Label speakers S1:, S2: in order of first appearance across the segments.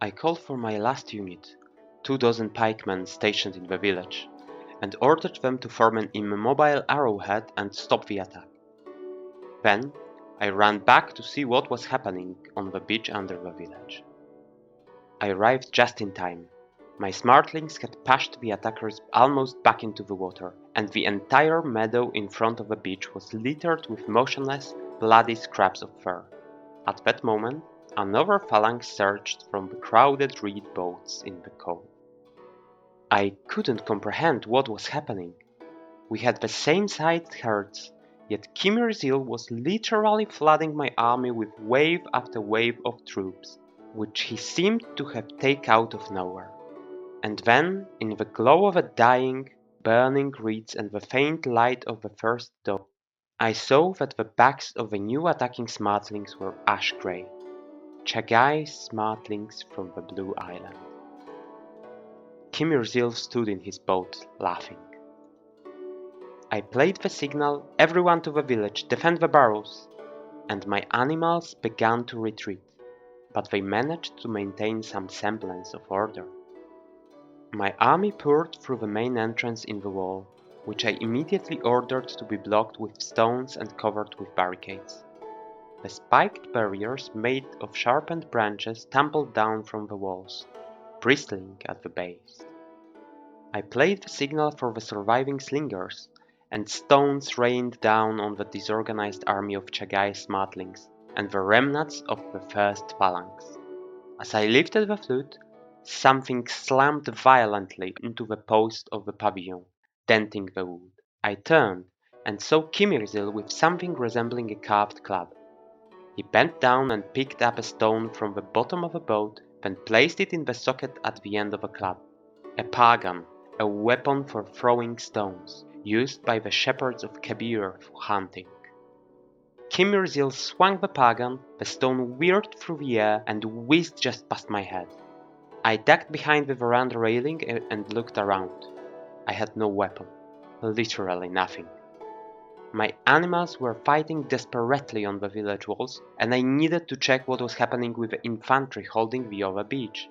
S1: I called for my last unit, 2 dozen pikemen stationed in the village, and ordered them to form an immobile arrowhead and stop the attack. Then I ran back to see what was happening on the beach under the village. I arrived just in time. My smartlings had pushed the attackers almost back into the water, and the entire meadow in front of the beach was littered with motionless, bloody scraps of fur. At that moment, another phalanx surged from the crowded reed boats in the cove. I couldn't comprehend what was happening. We had the same sized herds, yet Kimir was literally flooding my army with wave after wave of troops, which he seemed to have taken out of nowhere. And then, in the glow of a dying, burning reeds and the faint light of the first dawn, I saw that the backs of the new attacking smartlings were ash grey. Chagai smartlings from the Blue Island. Kimir stood in his boat, laughing. I played the signal, everyone to the village, defend the barrows, and my animals began to retreat, but they managed to maintain some semblance of order. My army poured through the main entrance in the wall, which I immediately ordered to be blocked with stones and covered with barricades. The spiked barriers made of sharpened branches tumbled down from the walls, bristling at the base. I played the signal for the surviving slingers, and stones rained down on the disorganized army of Chagai smartlings and the remnants of the first phalanx. As I lifted the flute, something slammed violently into the post of the pavilion, denting the wood. I turned and saw Kimir with something resembling a carved club. He bent down and picked up a stone from the bottom of a boat, then placed it in the socket at the end of a club. A pagan, a weapon for throwing stones, used by the shepherds of Kabir for hunting. Kimir swung the pagan, the stone whirred through the air and whizzed just past my head. I ducked behind the veranda railing and looked around. I had no weapon, literally nothing. My animals were fighting desperately on the village walls, and I needed to check what was happening with the infantry holding the other beach.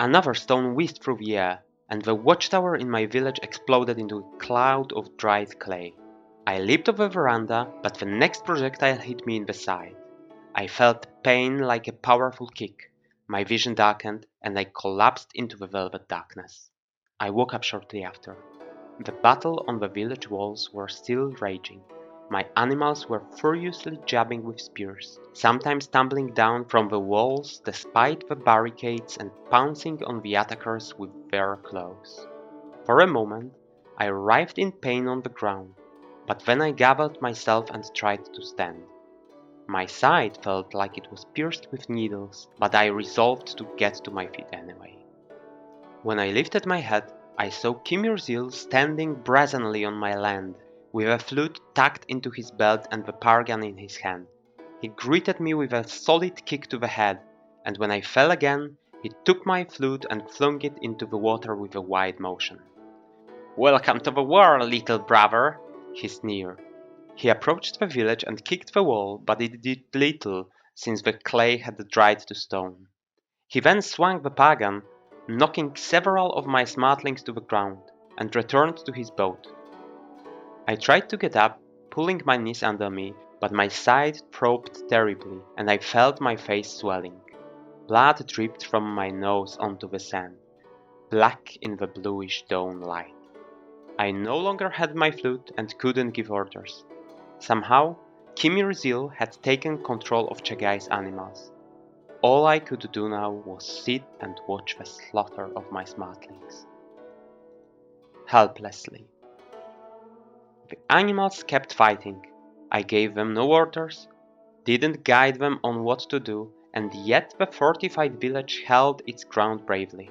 S1: Another stone whizzed through the air, and the watchtower in my village exploded into a cloud of dried clay. I leaped off the veranda, but the next projectile hit me in the side. I felt pain like a powerful kick. My vision darkened, and I collapsed into the velvet darkness. I woke up shortly after. The battle on the village walls was still raging. My animals were furiously jabbing with spears, sometimes tumbling down from the walls despite the barricades and pouncing on the attackers with their claws. For a moment, I writhed in pain on the ground, but then I gathered myself and tried to stand. My side felt like it was pierced with needles, but I resolved to get to my feet anyway. When I lifted my head, I saw Kimir standing brazenly on my land, with a flute tucked into his belt and the pargan in his hand. He greeted me with a solid kick to the head, and when I fell again, he took my flute and flung it into the water with a wide motion. "Welcome to the war, little brother," he sneered. He approached the village and kicked the wall, but it did little, since the clay had dried to stone. He then swung the pagan, knocking several of my smartlings to the ground, and returned to his boat. I tried to get up, pulling my knees under me, but my side throbbed terribly, and I felt my face swelling. Blood dripped from my nose onto the sand, black in the bluish dawn light. I no longer had my flute and couldn't give orders. Somehow, Kimir had taken control of Chagai's animals. All I could do now was sit and watch the slaughter of my smartlings. Helplessly. The animals kept fighting. I gave them no orders, didn't guide them on what to do, and yet the fortified village held its ground bravely.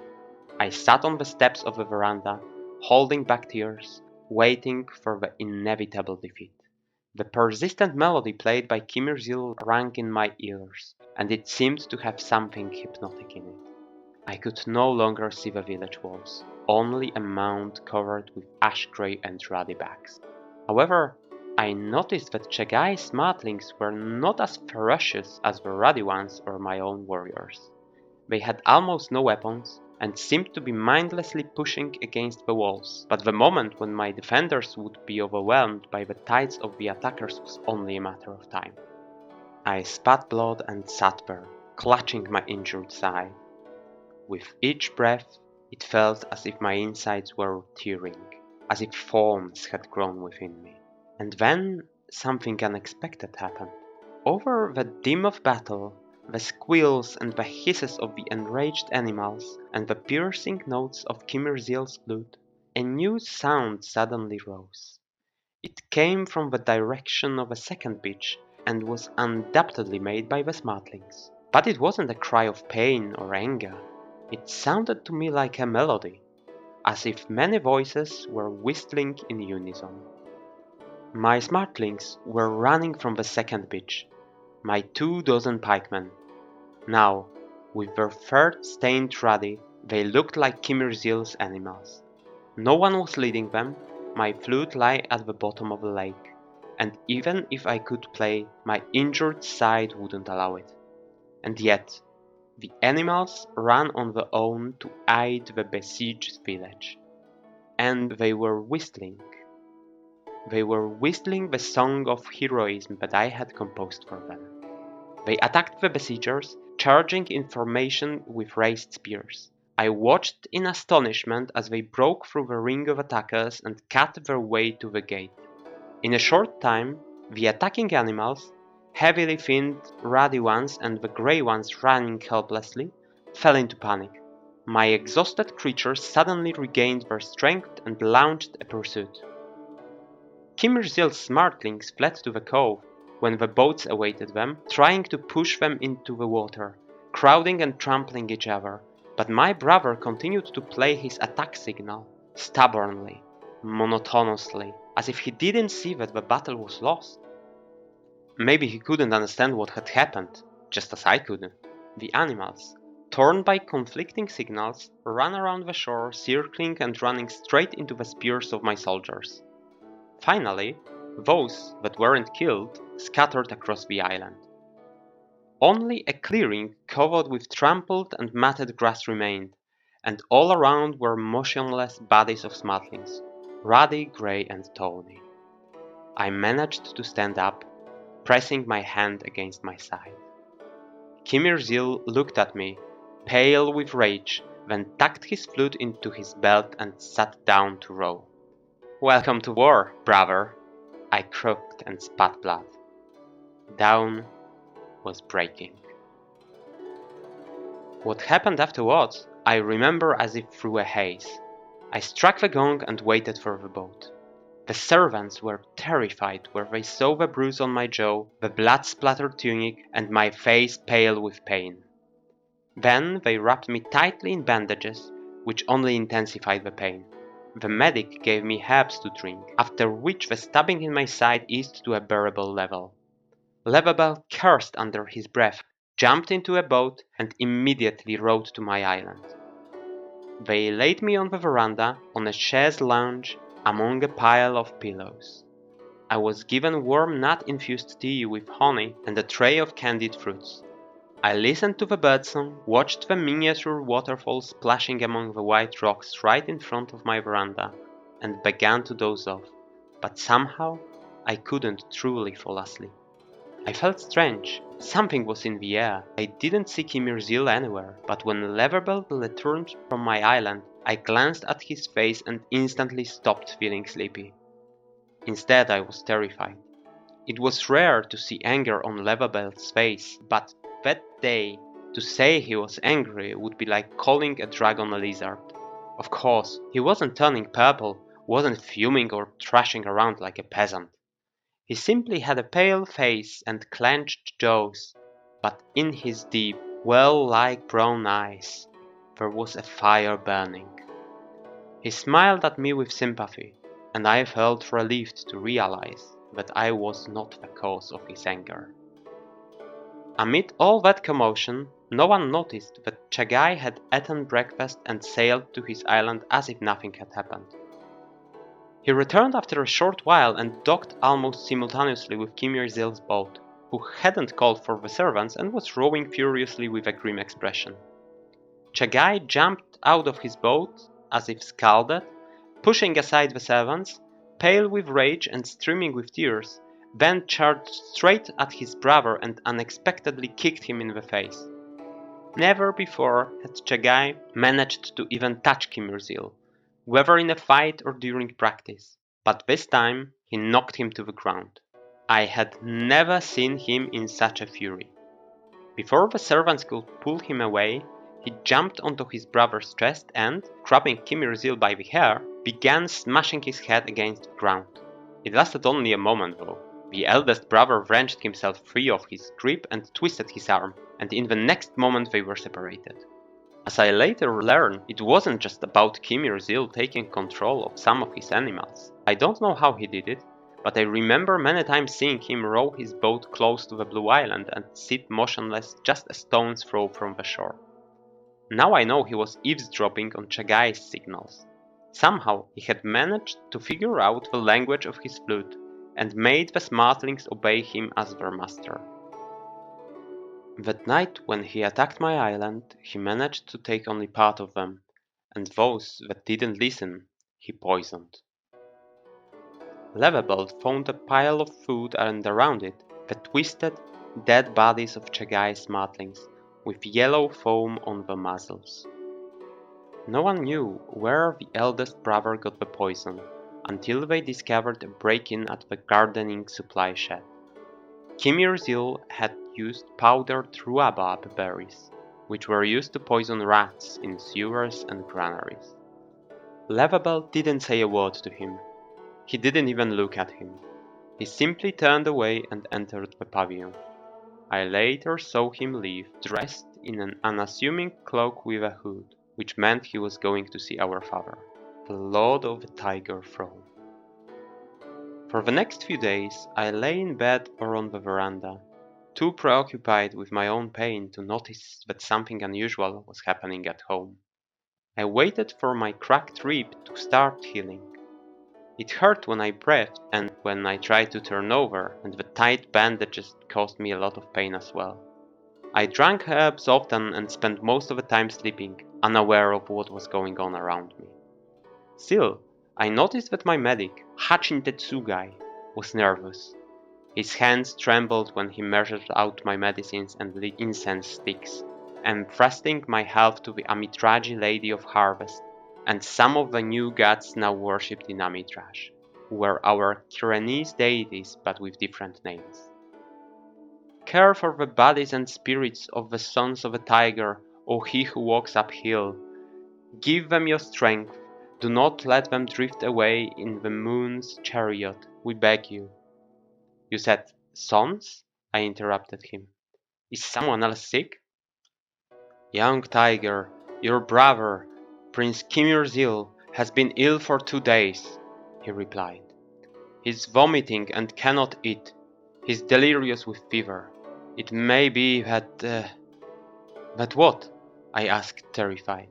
S1: I sat on the steps of the veranda, holding back tears, waiting for the inevitable defeat. The persistent melody played by Kimir rang in my ears, and it seemed to have something hypnotic in it. I could no longer see the village walls, only a mound covered with ash-grey and ruddy backs. However, I noticed that Chagai's smartlings were not as ferocious as the ruddy ones or my own warriors. They had almost no weapons and seemed to be mindlessly pushing against the walls, but the moment when my defenders would be overwhelmed by the tides of the attackers was only a matter of time. I spat blood and sat there, clutching my injured side. With each breath, it felt as if my insides were tearing, as if thorns had grown within me. And then something unexpected happened. Over the din of battle, the squeals and the hisses of the enraged animals, and the piercing notes of Kimirziel's flute, a new sound suddenly rose. It came from the direction of a second pitch and was undoubtedly made by the smartlings. But it wasn't a cry of pain or anger. It sounded to me like a melody, as if many voices were whistling in unison. My smartlings were running from the second pitch, my 24 pikemen. Now, with their fur stained ruddy, they looked like Kimirziel's animals. No one was leading them, my flute lay at the bottom of the lake, and even if I could play, my injured side wouldn't allow it. And yet, the animals ran on their own to aid the besieged village. And they were whistling. They were whistling the song of heroism that I had composed for them. They attacked the besiegers, charging in formation with raised spears. I watched in astonishment as they broke through the ring of attackers and cut their way to the gate. In a short time, the attacking animals, heavily finned ruddy ones and the grey ones running helplessly, fell into panic. My exhausted creatures suddenly regained their strength and launched a pursuit. Kimirziel's smartlings fled to the cove when the boats awaited them, trying to push them into the water, crowding and trampling each other, but my brother continued to play his attack signal, stubbornly, monotonously, as if he didn't see that the battle was lost. Maybe he couldn't understand what had happened, just as I couldn't. The animals, torn by conflicting signals, ran around the shore, circling and running straight into the spears of my soldiers. Finally, those that weren't killed scattered across the island. Only a clearing covered with trampled and matted grass remained, and all around were motionless bodies of smartlings, ruddy, grey and tawny. I managed to stand up, pressing my hand against my side. Kimirziel looked at me, pale with rage, then tucked his flute into his belt and sat down to row. "Welcome to war, brother," I croaked and spat blood. Dawn was breaking. What happened afterwards, I remember as if through a haze. I struck the gong and waited for the boat. The servants were terrified when they saw the bruise on my jaw, the blood-splattered tunic, and my face pale with pain. Then they wrapped me tightly in bandages, which only intensified the pain. The medic gave me herbs to drink, after which the stabbing in my side eased to a bearable level. Lodowego cursed under his breath, jumped into a boat, and immediately rowed to my island. They laid me on the veranda, on a chaise lounge, among a pile of pillows. I was given warm nut-infused tea with honey and a tray of candied fruits. I listened to the birdsong, watched the miniature waterfall splashing among the white rocks right in front of my veranda, and began to doze off, but somehow I couldn't truly fall asleep. I felt strange. Something was in the air. I didn't see Kimirziel anywhere, but when Lodowego returned from my island, I glanced at his face and instantly stopped feeling sleepy. Instead, I was terrified. It was rare to see anger on Lodowego's face, but that day, to say he was angry would be like calling a dragon a lizard. Of course, he wasn't turning purple, wasn't fuming or thrashing around like a peasant. He simply had a pale face and clenched jaws, but in his deep, well-like brown eyes, there was a fire burning. He smiled at me with sympathy, and I felt relieved to realize that I was not the cause of his anger. Amid all that commotion, no one noticed that Chagai had eaten breakfast and sailed to his island as if nothing had happened. He returned after a short while and docked almost simultaneously with Kimirziel's boat, who hadn't called for the servants and was rowing furiously with a grim expression. Chagai jumped out of his boat as if scalded, pushing aside the servants, pale with rage and streaming with tears. Ben charged straight at his brother and unexpectedly kicked him in the face. Never before had Chagai managed to even touch Kimirzil, whether in a fight or during practice, but this time he knocked him to the ground. I had never seen him in such a fury. Before the servants could pull him away, he jumped onto his brother's chest and, grabbing Kimirzil by the hair, began smashing his head against the ground. It lasted only a moment though. The eldest brother wrenched himself free of his grip and twisted his arm, and in the next moment they were separated. As I later learned, it wasn't just about Kimirzil taking control of some of his animals. I don't know how he did it, but I remember many times seeing him row his boat close to the Blue Island and sit motionless just a stone's throw from the shore. Now I know he was eavesdropping on Chagai's signals. Somehow he had managed to figure out the language of his flute and made the smartlings obey him as their master. That night when he attacked my island, he managed to take only part of them, and those that didn't listen, he poisoned. Levebelt found a pile of food and around it the twisted, dead bodies of Chagai smartlings, with yellow foam on the muzzles. No one knew where the eldest brother got the poison, until they discovered a break-in at the gardening supply shed. Kimirzil had used powdered rhubarb berries, which were used to poison rats in sewers and granaries. Levebel didn't say a word to him. He didn't even look at him. He simply turned away and entered the pavilion. I later saw him leave, dressed in an unassuming cloak with a hood, which meant he was going to see our father, the Lord of the Tiger Throne. For the next few days, I lay in bed or on the veranda, too preoccupied with my own pain to notice that something unusual was happening at home. I waited for my cracked rib to start healing. It hurt when I breathed and when I tried to turn over, and the tight bandages caused me a lot of pain as well. I drank herbs often and spent most of the time sleeping, unaware of what was going on around me. Still, I noticed that my medic, Hachin Tetsugai, was nervous. His hands trembled when he measured out my medicines and lit incense sticks, entrusting my health to the Amitraji Lady of Harvest and some of the new gods now worshipped in Amitraj, who were our Kiranese deities but with different names. Care for the bodies and spirits of the sons of a tiger, O he who walks uphill. Give them your strength. Do not let them drift away in the moon's chariot, we beg you. You said, sons? I interrupted him. Is someone else sick? Young tiger, your brother, Prince Kimirzil, has been ill for 2 days, he replied. He's vomiting and cannot eat. He's delirious with fever. It may be that... But what? I asked, terrified.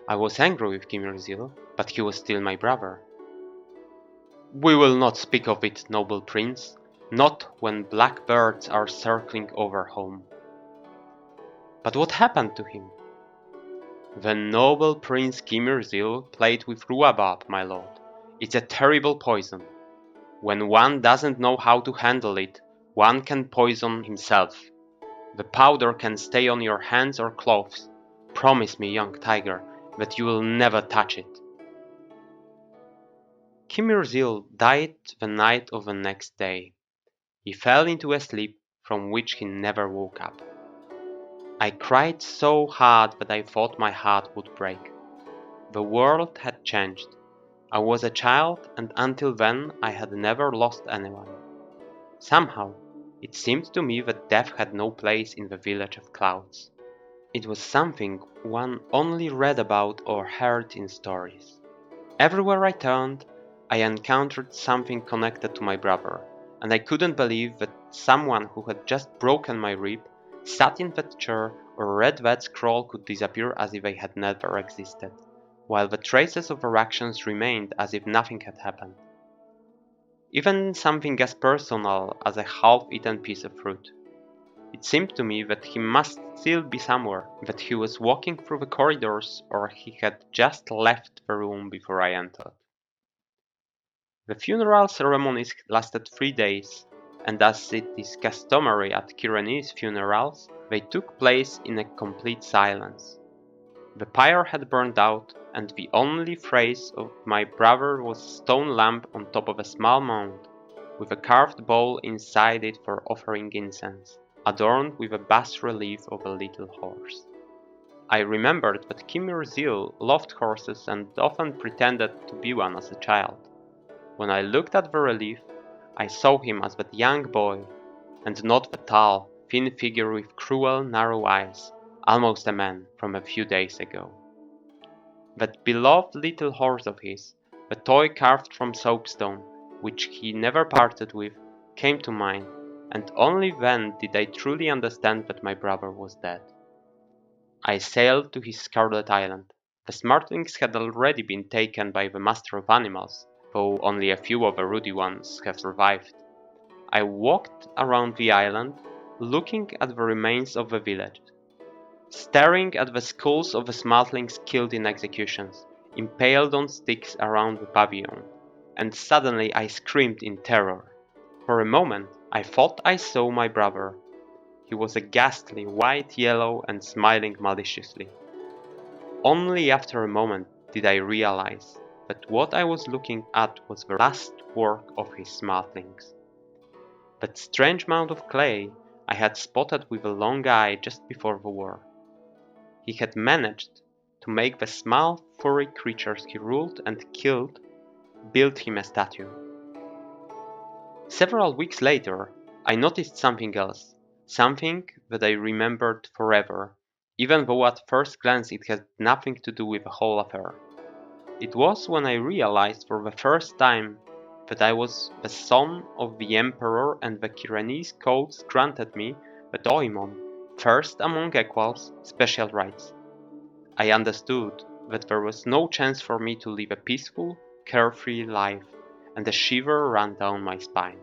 S1: I was angry with Kimirzil, but he was still my brother. We will not speak of it, noble prince, not when black birds are circling over home. But what happened to him? The noble Prince Kimirzil played with rhubarb, my lord. It's a terrible poison. When one doesn't know how to handle it, one can poison himself. The powder can stay on your hands or clothes. Promise me, young tiger, that you will never touch it. Kimirzil died the night of the next day. He fell into a sleep from which he never woke up. I cried so hard that I thought my heart would break. The world had changed. I was a child, and until then I had never lost anyone. Somehow, it seemed to me that death had no place in the village of clouds. It was something one only read about or heard in stories. Everywhere I turned, I encountered something connected to my brother, and I couldn't believe that someone who had just broken my rib, sat in that chair, or read that scroll could disappear as if they had never existed, while the traces of our actions remained as if nothing had happened. Even something as personal as a half-eaten piece of fruit. It seemed to me that he must still be somewhere, that he was walking through the corridors or he had just left the room before I entered. The funeral ceremonies lasted 3 days, and as it is customary at Kiranese funerals, they took place in a complete silence. The pyre had burned out, and the only trace of my brother was a stone lamp on top of a small mound, with a carved bowl inside it for offering incense, adorned with a bas-relief of a little horse. I remembered that Kimir Zil loved horses and often pretended to be one as a child. When I looked at the relief, I saw him as that young boy, and not the tall, thin figure with cruel, narrow eyes, almost a man from a few days ago. That beloved little horse of his, the toy carved from soapstone, which he never parted with, came to mind, and only then did I truly understand that my brother was dead. I sailed to his Scarlet Island. The smartlings had already been taken by the Master of Animals, though only a few of the ruddy ones have survived. I walked around the island, looking at the remains of the village, staring at the skulls of the smartlings killed in executions, impaled on sticks around the pavilion, and suddenly I screamed in terror. For a moment I thought I saw my brother. He was a ghastly white-yellow and smiling maliciously. Only after a moment did I realize that what I was looking at was the last work of his smartlings. That strange mound of clay I had spotted with a long eye just before the war. He had managed to make the small furry creatures he ruled and killed build him a statue. Several weeks later, I noticed something else, something that I remembered forever, even though at first glance it had nothing to do with the whole affair. It was when I realized for the first time that I was the son of the Emperor and the Kiranese codes granted me, the Doimon, first among equals, special rights. I understood that there was no chance for me to live a peaceful, carefree life, and a shiver ran down my spine.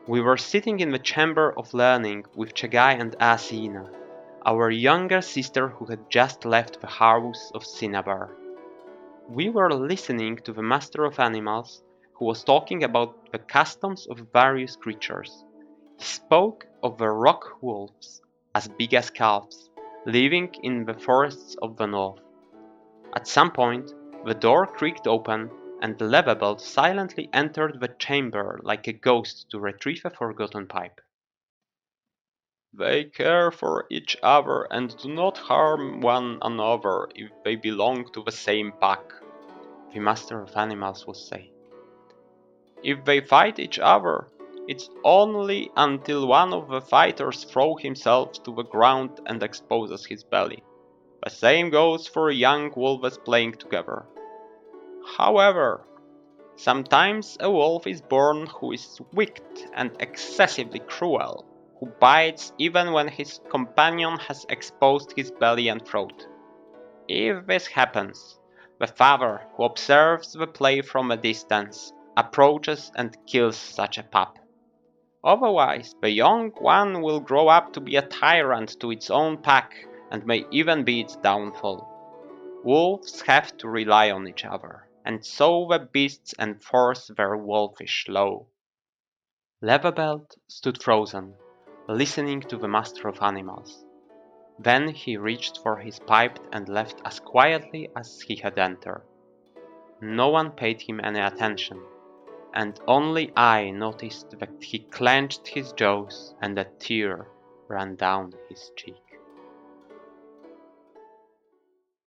S1: We were sitting in the chamber of learning with Chagai and Asina, our younger sister who had just left the house of Cinnabar. We were listening to the Master of Animals, who was talking about the customs of various creatures. He spoke of the rock wolves, as big as calves, living in the forests of the north. At some point, the door creaked open, and Levebelt silently entered the chamber like a ghost to retrieve a forgotten pipe. They care for each other and do not harm one another if they belong to the same pack, the Master of Animals would say. If they fight each other, it's only until one of the fighters throws himself to the ground and exposes his belly. The same goes for young wolves playing together. However, sometimes a wolf is born who is wicked and excessively cruel, who bites even when his companion has exposed his belly and throat. If this happens, the father, who observes the play from a distance, approaches and kills such a pup. Otherwise, the young one will grow up to be a tyrant to its own pack and may even be its downfall. Wolves have to rely on each other, and so the beasts enforce their wolfish law. Levebelt stood frozen, listening to the Master of Animals. Then he reached for his pipe and left as quietly as he had entered. No one paid him any attention, and only I noticed that he clenched his jaws and a tear ran down his cheek.